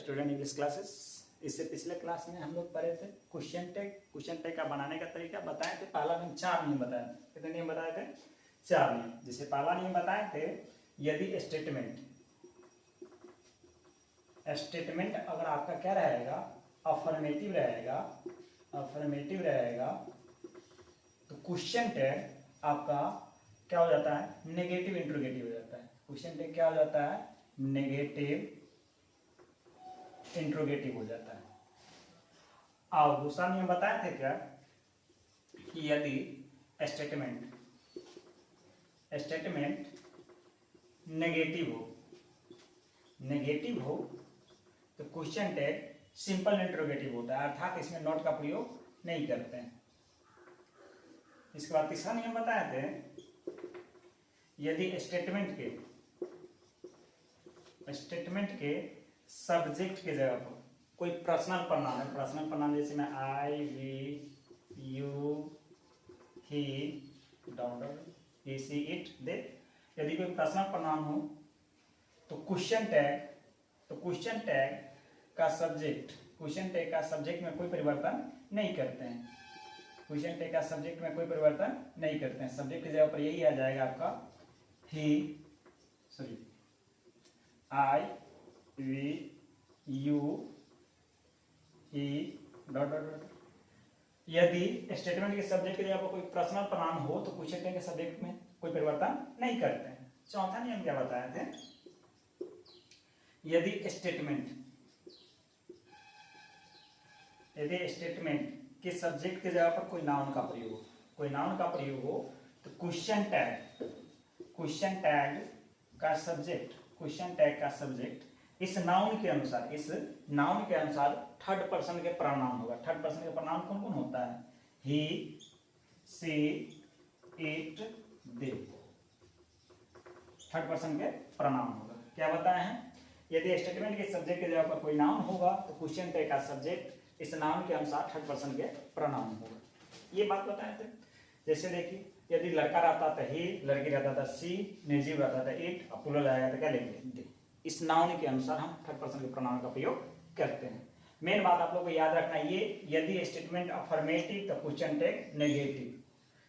Student English classes. इससे पिछले class में हम लोग पढ़े थे क्वेश्चन टैग। क्वेश्चन टैग का बनाने का तरीका बताए थे। पहला नियम 4 नियम बताए थे। कितने नियम बताए थे? 4 नियम। जैसे पहला नियम बताए थे, यदि स्टेटमेंट अगर आपका क्या रहेगा, अफर्मेटिव रहेगा तो क्वेश्चन टैग आपका क्या हो जाता है? नेगेटिव इंट्रोगेटिव हो जाता है। क्वेश्चन टैग क्या हो जाता है? नेगेटिव इंट्रोगेटिव हो जाता है। और दूसरा नियम बताए थे क्या, कि यदि स्टेटमेंट नेगेटिव हो तो क्वेश्चन टैग सिंपल इंट्रोगेटिव होता है, अर्थात इसमें नॉट का प्रयोग नहीं करते हैं। इसके बाद तीसरा नियम बताए थे, यदि स्टेटमेंट के सब्जेक्ट के जगह पर कोई पर्सनल प्रनाउन है, पर्सनल प्रनाउन जैसे मैं I, we, you, he, daughter, he, she, it, they, यदि कोई पर्सनल प्रनाउन हो तो क्वेश्चन टैग का सब्जेक्ट में कोई परिवर्तन नहीं करते हैं। क्वेश्चन टैग का सब्जेक्ट में कोई परिवर्तन नहीं करते हैं। सब्जेक्ट की जगह पर यही आ जाएगा आपका I, we, you, he, dot dot dot. यदि स्टेटमेंट के सब्जेक्ट की जगह पर कोई पर्सनल प्रनाउन हो तो क्वेश्चन टैग के सब्जेक्ट में कोई परिवर्तन नहीं करते हैं। चौथा नियम क्या बताए थे, यदि स्टेटमेंट के सब्जेक्ट की जगह पर कोई नाउन का प्रयोग हो तो क्वेश्चन टैग का सब्जेक्ट इस नाउन के अनुसार थर्ड पर्सन के प्रनाउन होगा। थर्ड पर्सन के प्रनाउन कौन कौन होता है? ही, she, it, they, third person के प्रनाउन होगा। क्या बताए हैं? यदि स्टेटमेंट के सब्जेक्ट की जगह पर कोई नाउन होगा तो क्वेश्चन टैग का सब्जेक्ट इस नाउन के अनुसार थर्ड पर्सन के प्रनाउन होगा। ये बात बताए थे। जैसे देखिए, यदि लड़का रहता था ही, लड़की रहता था सी, निर्जीव रहता था इट, और प्लूरल आया तो क्या लेंगे? दे। इस नाउन के अनुसार हम थर्ड पर्सन के प्रनाउन का प्रयोग करते हैं। मेन बात आप लोग को याद रखना ये, यदि स्टेटमेंट अफर्मेटिव तो क्वेश्चन टैग नेगेटिव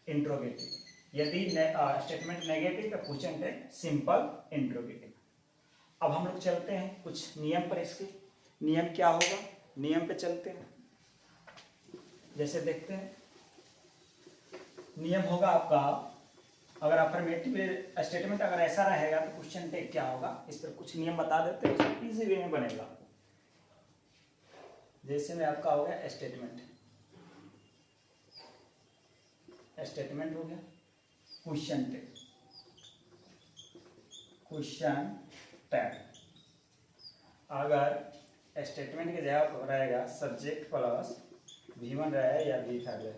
इंट्रोगेटिव, यदि स्टेटमेंट नेगेटिव तो क्वेश्चन टैग सिंपल इंट्रोगेटिव। अब हम लोग चलते हैं कुछ नियम पर। इसके नियम क्या होगा, नियम पे चलते हैं। जैसे देखते हैं, नियम होगा आपका, अगर अफर्मेटिव स्टेटमेंट अगर ऐसा रहेगा तो क्वेश्चन टैग क्या होगा, इस पर कुछ नियम बता देते हैं, इजी वे में बनेगा। जैसे में आपका हो गया स्टेटमेंट हो गया, क्वेश्चन टैग अगर स्टेटमेंट की जगह पर रहेगा सब्जेक्ट प्लस V1 रहे या V5 रहे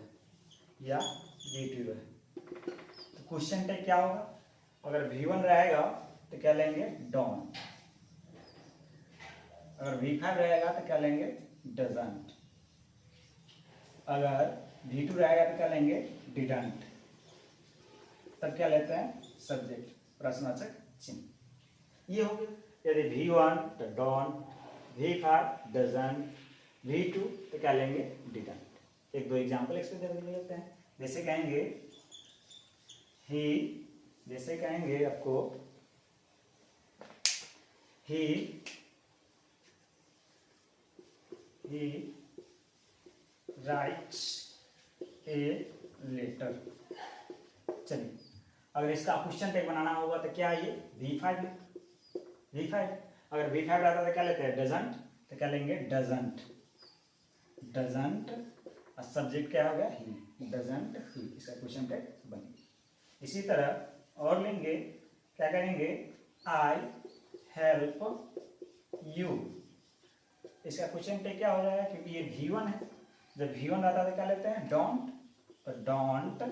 या V2 रहे तो क्वेश्चन टैग क्या होगा? अगर V1 रहेगा तो क्या लेंगे? डॉन। अगर V5 रहेगा तो क्या लेंगे? डजंट। अगर V2 रहेगा तो क्या लेंगे? डिडंट। तब क्या लेते हैं? सब्जेक्ट, प्रश्नवाचक चिन्ह। ये हो गया। यदि V1 तो डॉन, V5 डजंट, V2 तो क्या लेंगे? डिडंट। एक दो एग्जाम्पल इस पे दे लेते हैं। जैसे कहेंगे आपको ही राइट्स ए लेटर। चलिए, अगर इसका क्वेश्चन टैग बनाना होगा तो क्या ये? V5। अगर V5 रहता तो क्या लेते हैं? डजंट। तो क्या लेंगे? डजंट। और सब्जेक्ट क्या हो गया? ही। डजंट ही, इसका क्वेश्चन टैग बनेगा। इसी तरह और लेंगे, क्या करेंगे? आई हेल्प यू, इसका क्वेश्चन टैग क्या हो जाएगा? क्योंकि ये V1 है, जब V1 रहता है तो क्या लेते हैं? डोंट। तो डोंट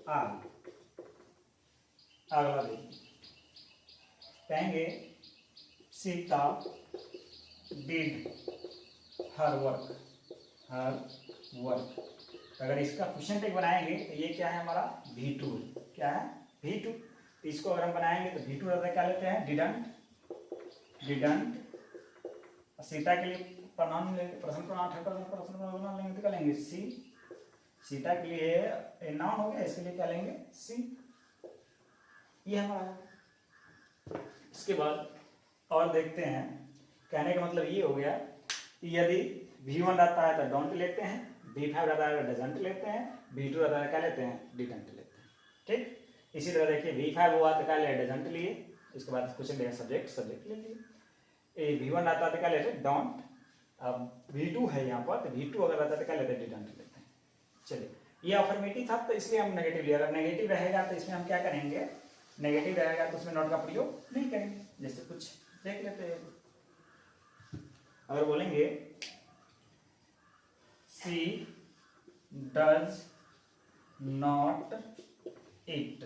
आई। अगला देखिए, कहेंगे सीता डिड हर वर्क। अगर इसका क्वेश्चन टैग बनाएंगे तो ये क्या है हमारा? V2 है। क्या है? V2। इसको अगर हम बनाएंगे तो V2 रहता है, क्या लेते हैं? डिडंट। सीता के लिए प्रनाउन लेंगे, person pronoun, third person person pronoun लेंगे तो क्या लेंगे सी। सीता के लिए नाउन हो गया, इसके लिए क्या लेंगे सी। ये हमारा। इसके बाद और देखते हैं, कहने का मतलब ये हो गया कि यदि V1 रहता है तो डोंट लेते हैं, V5 रहता है तो डजंट लेते हैं, V2 रहता है क्या लेते हैं डिडंट लेते हैं। ठीक, इसी तरह देखिए V5 हुआ तो क्या ले डजंट लिए, इसके बाद क्वेश्चन देगा सब्जेक्ट ले लिए। V1 रहता है तो क्या लेते हैं डोंट, अब V2 है यहाँ पर तो V2 अगर रहता है तो क्या लेते हैं डिडंट लेते हैं। चलिए, ये अफर्मेटिव था तो इसलिए हम नेगेटिव लिया, अगर नेगेटिव रहेगा तो इसमें हम क्या करेंगे, नेगेटिव रहेगा तो उसमें नॉट का प्रयोग नहीं करेंगे। जैसे कुछ देख लेते हैं, अगर बोलेंगे सी डज नॉट इट,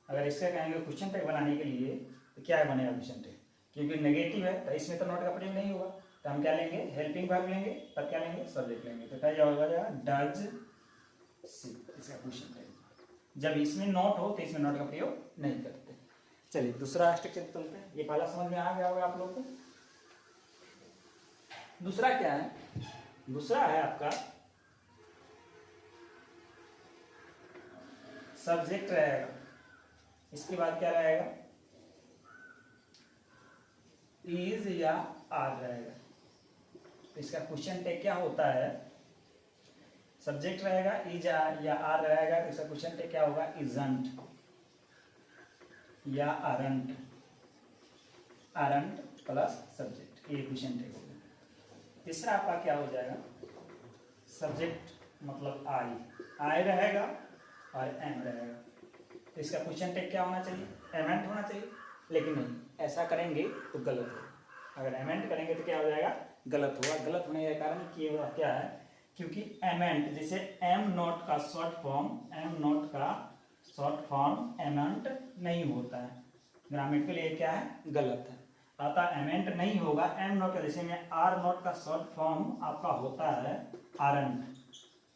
अगर इसका कहेंगे क्वेश्चन टैग बनाने के लिए तो क्या बनेगा क्वेश्चन टैग, क्योंकि नेगेटिव है तो इसमें तो नॉट का प्रयोग नहीं होगा, तो हम क्या लेंगे हेल्पिंग वर्ब लेंगे, तब क्या लेंगे सब्जेक्ट लेंगे। तो क्या होगा डज सी, इसका क्वेश्चन टैग। जब इसमें नॉट हो तो इसमें नॉट का प्रयोग नहीं करते। चलिए दूसरा स्ट्रक्चर चलते हैं, ये पहला समझ में आ गया होगा आप लोगों को। दूसरा क्या है, दूसरा है आपका सब्जेक्ट रहेगा, इसके बाद क्या रहेगा इज या आर रहेगा। तो इसका क्वेश्चन टैग क्या होता है, सब्जेक्ट रहेगा इज या आर रहेगा तो इसका क्वेश्चन टैग क्या होगा इजंट या आरंट, आरंट प्लस सब्जेक्ट, ये क्वेश्चन टैग होगा। तीसरा आपका क्या हो जाएगा, सब्जेक्ट मतलब आई रहेगा और एम रहेगा, तो इसका क्वेश्चन टैग क्या होना चाहिए एमेंट होना चाहिए, लेकिन नहीं, ऐसा करेंगे तो गलत होगा। अगर एमेंट करेंगे तो क्या हो जाएगा गलत होगा। गलत होने का कारण कि क्या है, क्योंकि एमेंट जैसे एम नॉट का शॉर्ट फॉर्म, एम नॉट का शॉर्ट फॉर्म एमेंट नहीं होता है, ग्रामेटिकल ये क्या है गलत है, अतः एमेंट नहीं होगा। एम नॉट का जैसे में आर नॉट का शॉर्ट फॉर्म आपका होता है आरंट,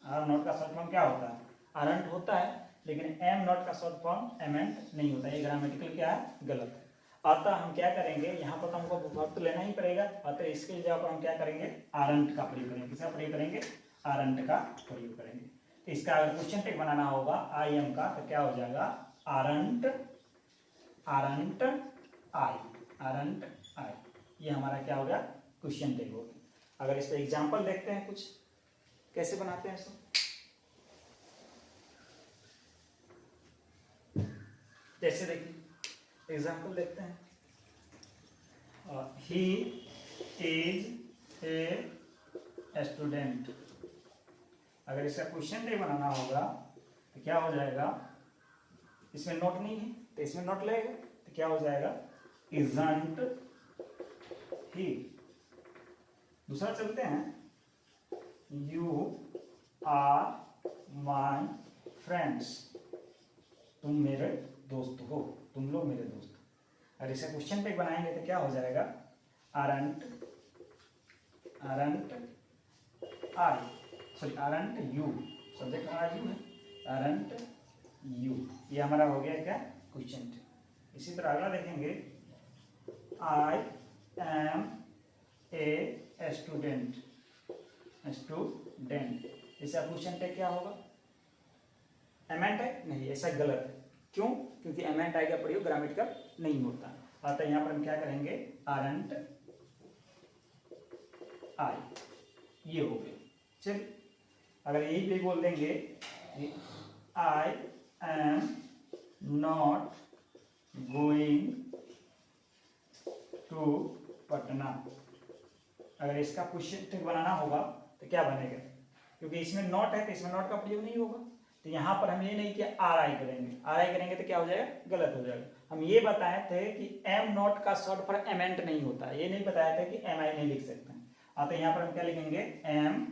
आर नॉट का शॉर्ट फॉर्म क्या होता है आरंट होता है, लेकिन एम नॉट का शॉर्ट फॉर्म एमेंट नहीं होता, ये ग्रामेटिकल क्या है गलत है। अतः हम क्या करेंगे, यहाँ पर तो हमको वर्ब तो लेना ही पड़ेगा, अतः इसके जगह पर हम क्या करेंगे आरंट का प्रयोग करेंगे। किसका प्रयोग करेंगे आरंट का प्रयोग करेंगे। तो इसका अगर क्वेश्चन टैग बनाना होगा आई एम का तो क्या हो जाएगा आरंट, आरंट आई, आरंट आई, ये हमारा क्या हो गया क्वेश्चन टैग हो गया। अगर इस पर एग्जाम्पल देखते हैं कुछ कैसे बनाते हैं इसको, जैसे देखिए एग्जाम्पल देखते हैं, ही इज ए स्टूडेंट, अगर इसका क्वेश्चन टैग बनाना होगा तो क्या हो जाएगा, इसमें नोट नहीं है तो इसमें नोट लगेगा, तो क्या हो जाएगा इजंट ही। दूसरा चलते हैं, यू आर माई फ्रेंड्स, तुम मेरे दोस्त हो, तुम लोग मेरे दोस्त हो। अगर इसका क्वेश्चन टैग बनाएंगे तो क्या हो जाएगा aren't, aren't I, sorry aren't you, subject हमारा यू है, आरंट यू, ये हमारा हो गया क्या क्वेश्चन टैग। इसी तरह अगला देखेंगे, I am a student, student, इसका क्वेश्चन टैग क्या होगा एमेंट है नहीं, ऐसा गलत है। क्यों, क्योंकि एमेंट आई का प्रयोग ग्रामेटिकल नहीं होता। अतः यहाँ पर हम क्या करेंगे आरंट आई, ये हो गया। चलिए अगर यही पे बोल देंगे I am not going to Patna, अगर इसका क्वेश्चन टैग बनाना होगा तो क्या बनेगा, क्योंकि इसमें नॉट है तो इसमें नॉट का प्रयोग नहीं होगा, तो यहाँ पर हम ये नहीं कि आर आई करेंगे, आर आई करेंगे तो क्या हो जाएगा गलत हो जाएगा। हम ये बताए थे कि एम नॉट का शॉर्ट फॉर्म एमेंट नहीं होता, ये नहीं बताया था कि एम आई नहीं लिख सकते हैं। तो यहाँ पर हम क्या लिखेंगे एम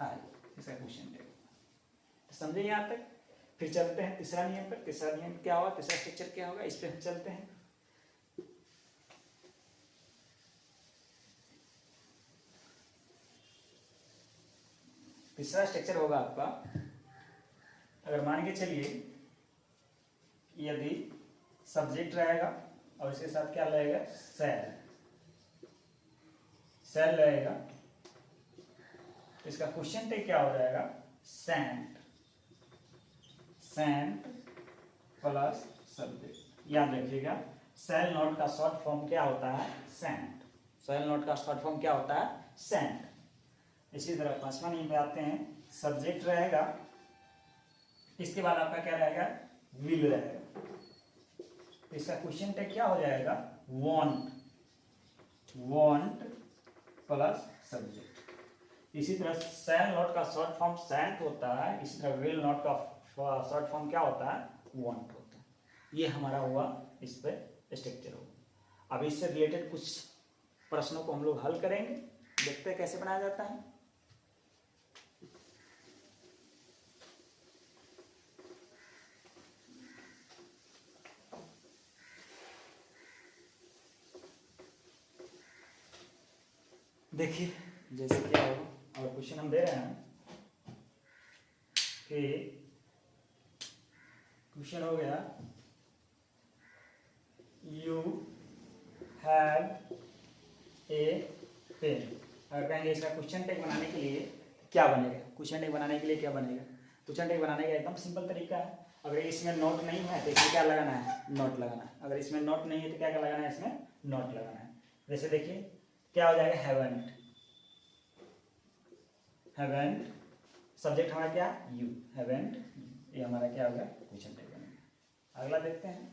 आई, इसका क्वेश्चन टैग। समझे यहाँ तक, फिर चलते हैं तीसरा नियम पर। तीसरा नियम क्या होगा, तीसरा स्ट्रक्चर क्या होगा, इस पर हम चलते हैं। तीसरा स्ट्रक्चर होगा आपका, अगर मान के चलिए यदि सब्जेक्ट रहेगा और इसके साथ क्या लगेगा सैड, सेल रहेगा, इसका क्वेश्चन टैग क्या हो जाएगा, सेंट, सेंट प्लस सब्जेक्ट। याद रखिएगा सेल नोट का शॉर्ट फॉर्म क्या होता है, सेंट। सेल नोट का शॉर्ट फॉर्म क्या होता है, सेंट। इसी तरह 5वां नियम पे आते हैं, सब्जेक्ट रहेगा, इसके बाद आपका क्या रहेगा, विल रहेगा, तो इसका क्वेश्चन टैग क्या हो जाएगा, वांट, वांट प्लस सब्जेक्ट। इसी तरह सेल नोट का शॉर्ट फॉर्म सेंट होता है, इसी तरह विल नोट का शॉर्ट फॉर्म क्या होता है, वांट होता है। ये हमारा हुआ इस पे स्ट्रक्चर होगा। अब इससे रिलेटेड कुछ प्रश्नों को हम लोग हल करेंगे, देखते हैं कैसे बनाया जाता है। देखिए जैसे क्या होगा, और क्वेश्चन हम दे रहे हैं कि क्वेश्चन हो गया, यू हैव ए पेन। अगर कहेंगे इसका क्वेश्चन टैग बनाने के लिए क्या बनेगा, क्वेश्चन टैग बनाने के लिए क्या बनेगा, क्वेश्चन टैग बनाने का एकदम सिंपल तरीका है। अगर इसमें नोट नहीं है तो इसमें क्या लगाना है, नोट लगाना है। अगर इसमें नोट नहीं है तो क्या क्या लगाना है, इसमें नोट लगाना है। जैसे देखिए क्या हो जाएगा, हैवंट, हैवंट, सब्जेक्ट हमारा क्या, यू, हैवंट, ये हमारा क्या होगा, क्वेश्चन टैग बनेगा। अगला देखते हैं,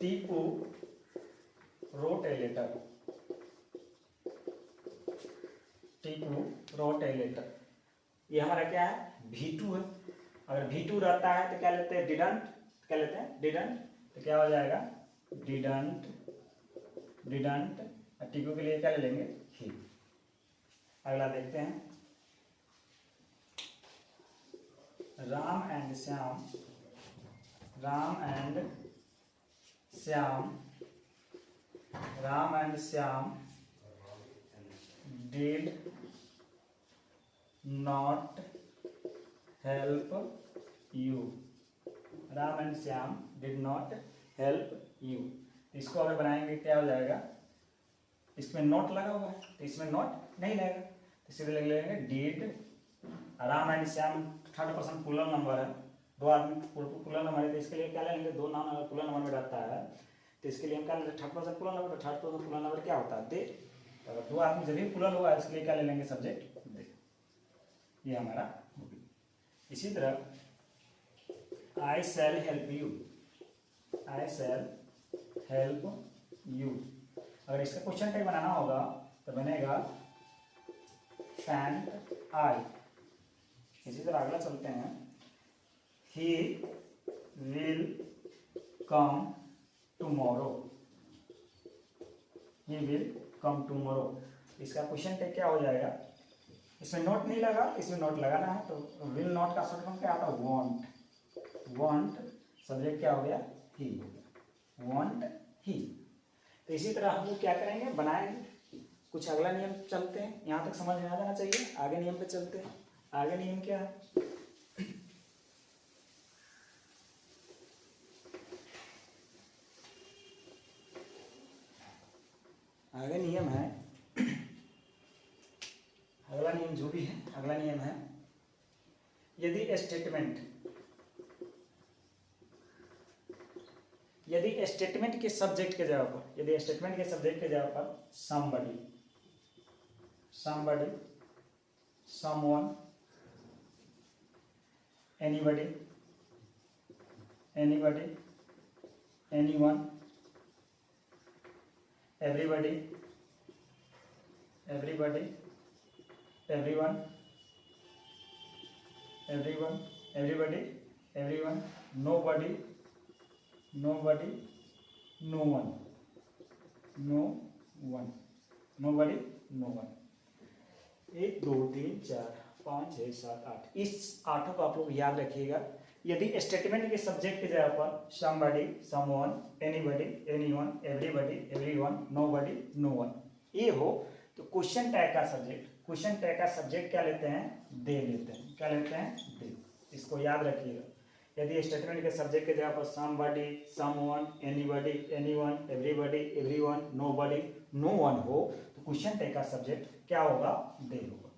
Tipu wrote a letter, Tipu wrote a letter, ये हमारा क्या है, V2 है। अगर V2 रहता है तो क्या लेते हैं, डिडंट, क्या लेते हैं, डिडंट, तो क्या हो जाएगा, डिडंट, डिडंट, और टीपू के लिए क्या ले लेंगे, ही। अगला देखते हैं, Ram and Shyam, Ram and Shyam, Ram and Shyam did not help you, Ram and Shyam did not help you. इसको अगर बनाएंगे क्या हो जाएगा, इसमें नोट लगा हुआ है तो इसमें नोट नहीं लगेगा, तो सीधे लग लेंगे did. Ram and Shyam third person plural number है, दो आदमी प्लूरल नंबर है, तो इसके लिए क्या लेंगे, दो नाम अगर प्लूरल नंबर में रहता है तो इसके लिए हम क्या लेंगे, थर्ड पर्सन प्लूरल नंबर। तो थर्ड पर्सन प्लूरल नंबर क्या होता है, दे। अगर दो आदमी जब भी प्लूरल हुआ है इसके लिए क्या ले लेंगे, सब्जेक्ट दे। ये हमारा होगी। इसी तरह I shall help you, I shall help you, अगर इसका क्वेश्चन टैग बनाना होगा तो बनेगा सेंट आई। इसी तरह अगला चलते हैं, he will come tomorrow, he will come tomorrow, इसका क्वेश्चन टैग क्या हो जाएगा, इसमें नोट नहीं लगा, इसमें नोट लगाना है, तो विल नॉट का शॉर्ट फॉर्म क्या आता है, वांट, वांट, सब्जेक्ट क्या हो गया, ही, वांट ही। तो इसी तरह हम लोग क्या करेंगे, बनाएंगे। कुछ अगला नियम चलते हैं, यहाँ तक समझ में आ जाना चाहिए, आगे नियम पे चलते हैं। आगे नियम क्या है, आगे नियम है, अगला नियम जो भी है, अगला नियम है, यदि स्टेटमेंट, यदि स्टेटमेंट के सब्जेक्ट के जगह पर, यदि स्टेटमेंट के सब्जेक्ट के जगह पर somebody, somebody, someone, anybody, anybody, anyone, everybody, everybody, everyone, everyone, everybody, everyone, nobody, nobody, no one, no one, nobody, no one। 1 2 3 4 5 6 7 8, इस 8 को आप लोग याद रखिएगा। यदि स्टेटमेंट के सब्जेक्ट की जगह पर somebody, someone, anybody, anyone, everybody, everyone, nobody, no one ये हो तो क्वेश्चन टैग का सब्जेक्ट, क्वेश्चन टैग का सब्जेक्ट क्या लेते हैं, दे लेते हैं। क्या लेते हैं, दे। इसको याद रखिएगा। यदि स्टेटमेंट के सब्जेक्ट के जगह पर somebody, someone, anybody, anyone, everybody, everyone, nobody, no one हो तो क्वेश्चन टैग का सब्जेक्ट क्या होगा? दे होगा।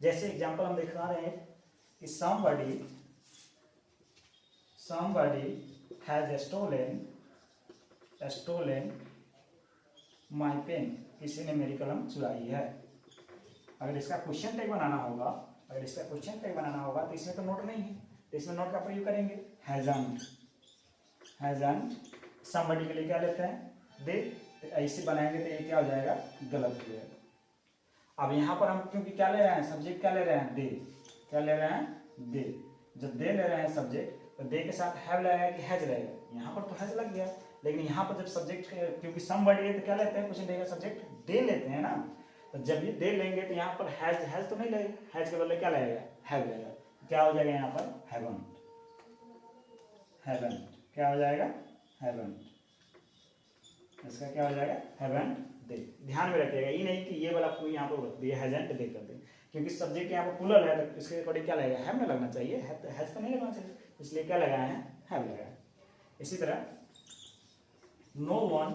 जैसे एग्जांपल हम दिखा रहे हैं कि somebody has stolen my pen, किसी ने मेरी कलम चुराई है। अगर इसका क्वेश्चन टैग बनाना होगा, तो इसमें तो नोट नहीं है, तो इसमें नोट का प्रयोग करेंगे हैजंट। somebody के लिए क्या लेते हैं? दे। तो ऐसे बनाएंगे तो ये क्या हो जाएगा? गलत हो जाएगा। अब यहाँ पर हम क्योंकि क्या ले रहे हैं? सब्जेक्ट क्या ले रहे हैं? दे। क्या ले रहे हैं? दे। जब दे ले रहे हैं सब्जेक्ट, तो दे के साथ हैव लगेगा कि हैज लगेगा? यहाँ पर तो हैज लग गया, लेकिन यहाँ पर जब सब्जेक्ट क्योंकि समबडी है तो क्या लेते हैं? क्वेश्चन देगा सब्जेक्ट दे लेते हैं ना। तो जब ये दे लेंगे तो यहाँ पर हैज तो नहीं लगेगा, हैज के बदले क्या लगेगा? हैव लगेगा। क्या हो जाएगा यहाँ पर? हैवंट। क्या हो जाएगा? हैवंट। इसका क्या हो जाएगा? हैवंट दे। ध्यान में रखिएगा, ये नहीं कि ये वाला कोई यहाँ पर रख दिया हैजंट दे कर दे, क्योंकि सब्जेक्ट यहाँ पर प्लूरल है तो इसके अकॉर्डिंग क्या लगेगा? हैव में लगना चाहिए, हैज तो नहीं लगना चाहिए, इसलिए क्या लगाए हैं? हैव लगाया। इसी तरह no one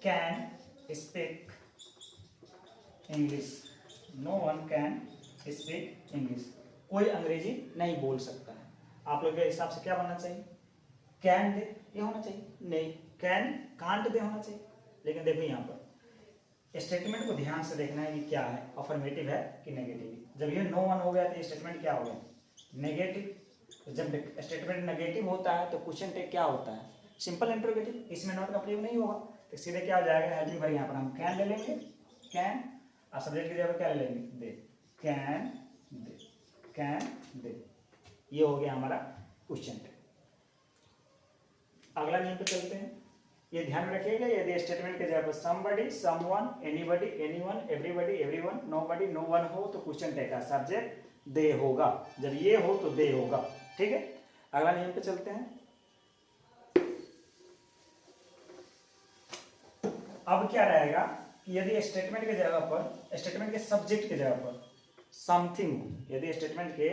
can speak English. No one can speak English. कोई अंग्रेजी नहीं बोल सकता है। आप लोग के हिसाब से क्या बनना चाहिए? कैन दे ये होना चाहिए, नहीं कैन कांट दे होना चाहिए। लेकिन देखो यहाँ पर स्टेटमेंट को ध्यान से देखना है कि क्या है, अफर्मेटिव है कि नेगेटिव। जब ये नो वन हो गया तो स्टेटमेंट क्या हो गया? नेगेटिव। तो जब स्टेटमेंट नेगेटिव होता है तो क्वेश्चन टैग क्या होता है? Simple interrogative. इसमें नोट का प्रयोग नहीं होगा, तो सीधे क्या हो जाएगा? हेल्पिंग वर्ब यहाँ पर हम कैन ले लेंगे, कैन, और सब्जेक्ट की जगह क्या ले लेंगे? दे। Can they. ये हो गया हमारा क्वेश्चन टैग। अगला नियम पे चलते हैं। ये ध्यान में रखिएगा, यदि स्टेटमेंट के जगह पर somebody, someone, anybody, anyone, everybody, everyone, nobody, no one हो तो क्वेश्चन टैग का सब्जेक्ट दे होगा। जब ये हो तो दे होगा। ठीक है, अगला नियम पे चलते हैं। अब क्या रहेगा कि यदि स्टेटमेंट के जगह पर, स्टेटमेंट के सब्जेक्ट के जगह पर समथिंग हो, यदि स्टेटमेंट के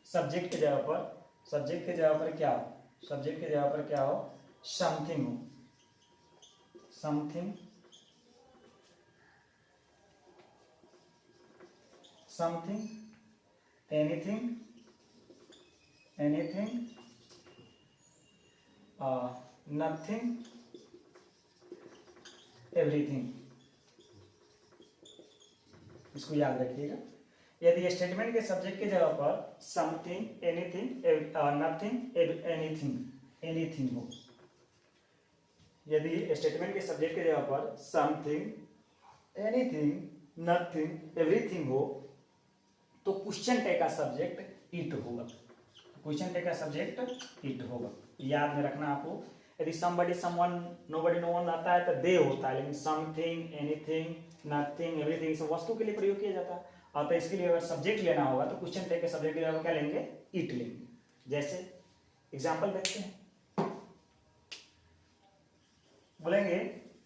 सब्जेक्ट के जगह पर क्या हो? सब्जेक्ट के जगह पर क्या हो? समथिंग हो। Something, anything, nothing, everything. इसको याद रखिएगा। यदि स्टेटमेंट के सब्जेक्ट के जगह पर समथिंग, एनीथिंग, नथिंग, एनीथिंग हो, यदि स्टेटमेंट के सब्जेक्ट के जगह पर समथिंग, एनीथिंग, नथिंग, एवरीथिंग हो तो क्वेश्चन टैग का सब्जेक्ट इट होगा। क्वेश्चन टैग का सब्जेक्ट इट होगा। याद में रखना आपको। यदि somebody, someone, nobody, no one आता है तो दे होता है, लेकिन समथिंग, एनीथिंग, नथिंग, एवरीथिंग सब वस्तु के लिए प्रयोग किया जाता है। और तो इसके लिए अगर सब्जेक्ट लेना होगा तो क्वेश्चन टैग के सब्जेक्ट की जगह क्या लेंगे? इट लेंगे। जैसे एग्जांपल देखते हैं, बोलेंगे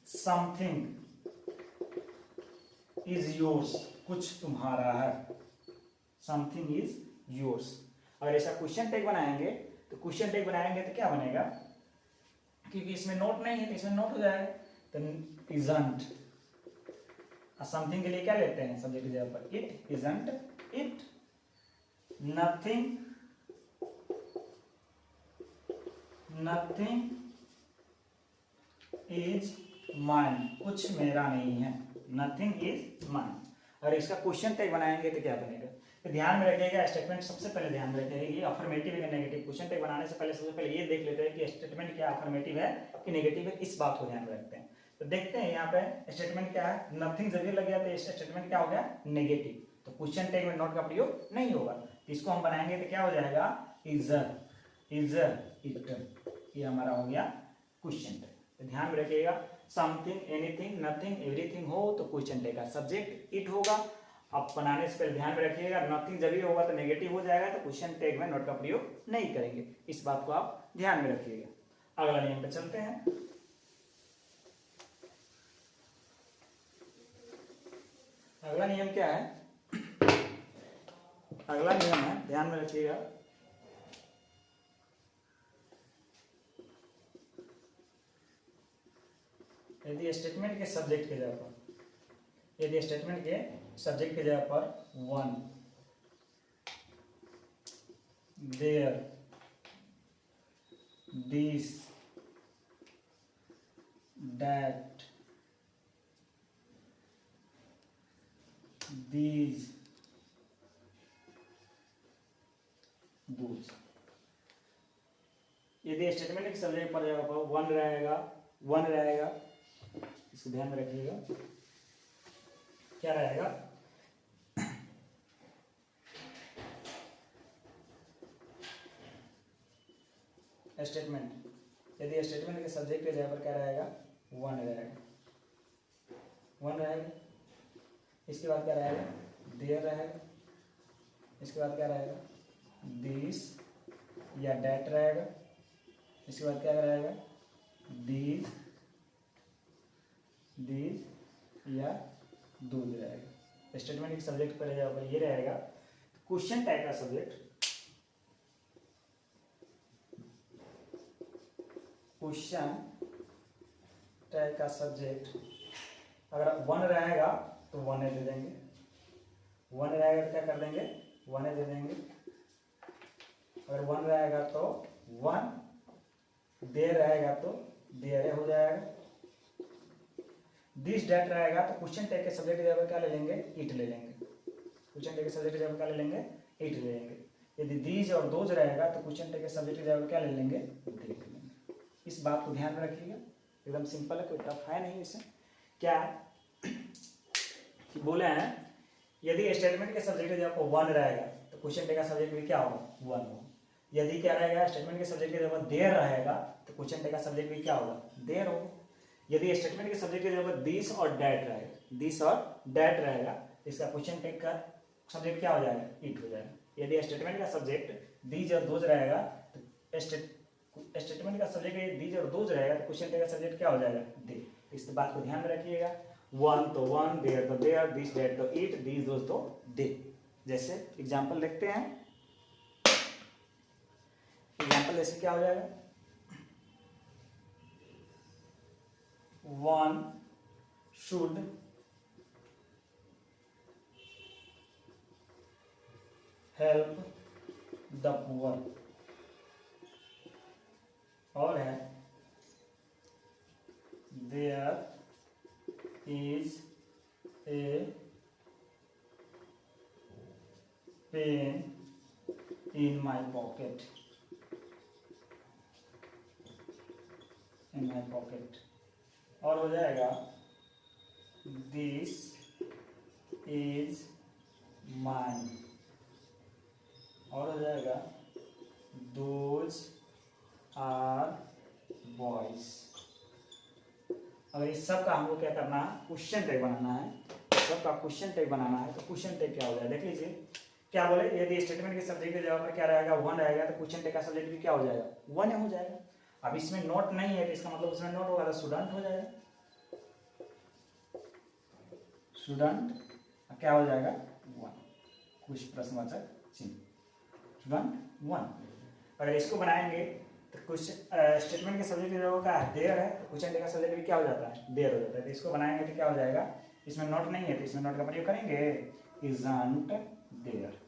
समथिंग इज योर्स, कुछ तुम्हारा है। Something is yours. अगर ऐसा क्वेश्चन टैग बनाएंगे तो क्या बनेगा? क्योंकि इसमें नोट नहीं है तो इसमें नोट हो जाएगा, तो इजंट। समथिंग के लिए क्या लेते हैं सब्जेक्ट की जगह पर? It, isn't, it. Nothing is mine, कुछ मेरा नहीं है। Nothing is mine. और इसका क्वेश्चन टैग बनाएंगे तो क्या बनेगा? तो ध्यान में रखिएगा, स्टेटमेंट सबसे पहले ध्यान में रखिएगा ये अफर्मेटिव है नेगेटिव। क्वेश्चन टैग बनाने से पहले सबसे पहले ये देख लेते हैं कि स्टेटमेंट क्या अफर्मेटिव है कि नेगेटिव है। इस बात को ध्यान में रखते हैं। तो देखते हैं यहाँ पे स्टेटमेंट क्या है। नथिंग जब ये लग गया तो स्टेटमेंट क्या हो गया? नेगेटिव। तो क्वेश्चन टैग में नोट का प्रयोग नहीं होगा। तो इसको हम बनाएंगे तो क्या हो जाएगा? इट। ये हमारा हो गया क्वेश्चन टैग। तो ध्यान में रखिएगा, समथिंग, एनीथिंग, नथिंग, एवरीथिंग हो तो क्वेश्चन टैग का सब्जेक्ट इट होगा। अब बनाने से पहले ध्यान में रखिएगा, नथिंग जब भी होगा तो नेगेटिव हो जाएगा, तो क्वेश्चन टैग में नोट का प्रयोग नहीं करेंगे। इस बात को आप ध्यान में रखिएगा। अगला नियम पे चलते हैं। अगला नियम क्या है? अगला नियम है, ध्यान में रखिएगा। यदि स्टेटमेंट के सब्जेक्ट के जगह पर, यदि स्टेटमेंट के सब्जेक्ट के जगह पर one, there, this, that, these, those, यदि स्टेटमेंट के सब्जेक्ट पर जगह पर वन रहेगा, इसको ध्यान में रखिएगा। क्या रहेगा? स्टेटमेंट, यदि स्टेटमेंट के सब्जेक्ट के जगह पर क्या रहेगा? वन रहेगा। इसके बाद क्या रहेगा? देयर रहेगा। इसके बाद क्या रहेगा? दिस या दैट रहेगा। इसके बाद क्या रहेगा? दीज या दूध रहेगा। स्टेटमेंट के सब्जेक्ट पर ये रहेगा क्वेश्चन टाइप का सब्जेक्ट। क्वेश्चन टाइप का सब्जेक्ट अगर वन रहेगा तो वन दे देंगे, वन रहेगा तो क्या कर देंगे? वन दे देंगे। अगर वन रहेगा तो वन, देयर रहेगा तो देयर हो जाएगा। दिस डैट रहेगा तो क्वेश्चन टैग के सब्जेक्ट की जगह क्या ले लेंगे? इट ले लेंगे। क्वेश्चन टैग के सब्जेक्ट की जगह क्या ले लेंगे? इट ले लेंगे। यदि दीज और दोज रहेगा तो क्वेश्चन टैग के सब्जेक्ट की जगह क्या ले लेंगे? दे ले लेंगे। इस बात को ध्यान में रखिएगा, एकदम सिंपल है, कोई टफ है नहीं इसमें। क्या बोले हैं? यदि स्टेटमेंट के सब्जेक्ट की जगह वन रहेगा तो क्वेश्चन टैग का सब्जेक्ट भी क्या होगा? वन होगा। यदि क्या रहेगा? स्टेटमेंट के सब्जेक्ट की जगह देयर रहेगा तो क्वेश्चन टैग का सब्जेक्ट भी क्या होगा? देयर होगा। यदि स्टेटमेंट के सब्जेक्ट की जगह दिस और दैट रहेगा, तो इसका क्वेश्चन टैग का सब्जेक्ट क्या हो जाएगा? इट हो जाएगा। यदि स्टेटमेंट का सब्जेक्ट दीज और दोज रहेगा तो स्टेटमेंट का सब्जेक्ट दीज और दोज रहेगा तो क्वेश्चन टैग का सब्जेक्ट क्या हो जाएगा? दे। इस बात को ध्यान में रखिएगा। वन तो वन, देयर तो देयर, दिस दैट तो इट, दीज दोज तो दे। जैसे एग्जाम्पल देखते हैं। एग्जाम्पल जैसे क्या हो जाएगा? One should help the poor, और है there is a pen in my pocket, और हो जाएगा this is mine, और हो जाएगा those are boys। अगर इस सब का हमको क्या करना है? क्वेश्चन टैग बनाना है। सब का क्वेश्चन टैग बनाना है तो क्वेश्चन टैग क्या हो जाएगा? देख लीजिए क्या बोले? यदि स्टेटमेंट के सब्जेक्ट की जगह पर क्या रहेगा? वन रहेगा तो क्वेश्चन टैग का सब्जेक्ट भी क्या हो जाएगा? वन हो जाएगा। अब इसमें नोट नहीं है तो इसका मतलब उसमें नोट होगा तो स्टूडेंट हो जाएगा। स्टूडेंट क्या हो जाएगा? वन। कुछ प्रश्नवाचक चिन्ह, स्टूडेंट वन। अगर इसको बनाएंगे तो क्वेश्चन स्टेटमेंट के सब्जेक्ट की जगह क्या है? देयर है तो क्वेश्चन टैग का सब्जेक्ट भी क्या हो जाता है? देयर हो जाता है। तो इसको बनाएंगे तो क्या हो जाएगा? इसमें नोट नहीं है तो इसमें नोट का प्रयोग करेंगे, इजंट देयर।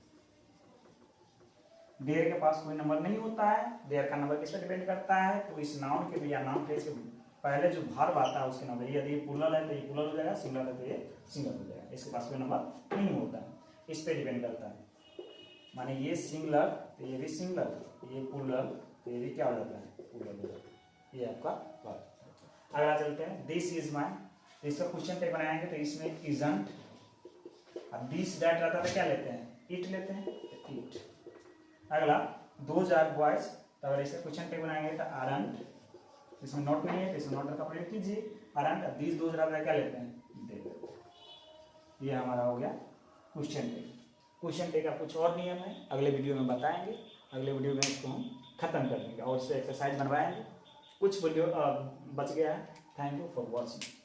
देयर के पास कोई नंबर नहीं होता है। देयर का नंबर किस पर डिपेंड करता है? तो इस नाउन के भी या नाउन फ्रेज के पहले जो भार्ब आता है उसके नंबर। यदि ये प्लूरल है तो ये प्लूरल हो जाएगा, सिंगुलर है तो ये सिंगुलर हो जाएगा। इसके पास कोई नंबर नहीं होता है, इस पे डिपेंड करता है। माने ये सिंगुलर तो ये भी सिंगुलर, ये प्लूरल तो ये भी क्या हो जाता है? प्लूरल हो जाता है। ये आपका बात। अगला चलते हैं, दिस इज माई। इसका क्वेश्चन टैग बनाएंगे तो इसमें इजंट, अब दिस दैट रहता है तो क्या लेते हैं? इट लेते हैं, इट। अगला दोज आर बॉयज, तो अगर इसका क्वेश्चन टैग बनाएंगे तो आरंट, इसमें नोट नहीं है तो इसमें नोट का प्रयोग कीजिए। आरंट, दिस दोज रहता है क्या लेते हैं? दे। ये हमारा हो गया क्वेश्चन टैग। क्वेश्चन टैग का कुछ और नियम है, अगले वीडियो में बताएंगे। अगले वीडियो में इसको हम खत्म कर देंगे और इससे एक्सरसाइज बनवाएंगे। कुछ वीडियो बच गया है। Thank you for watching.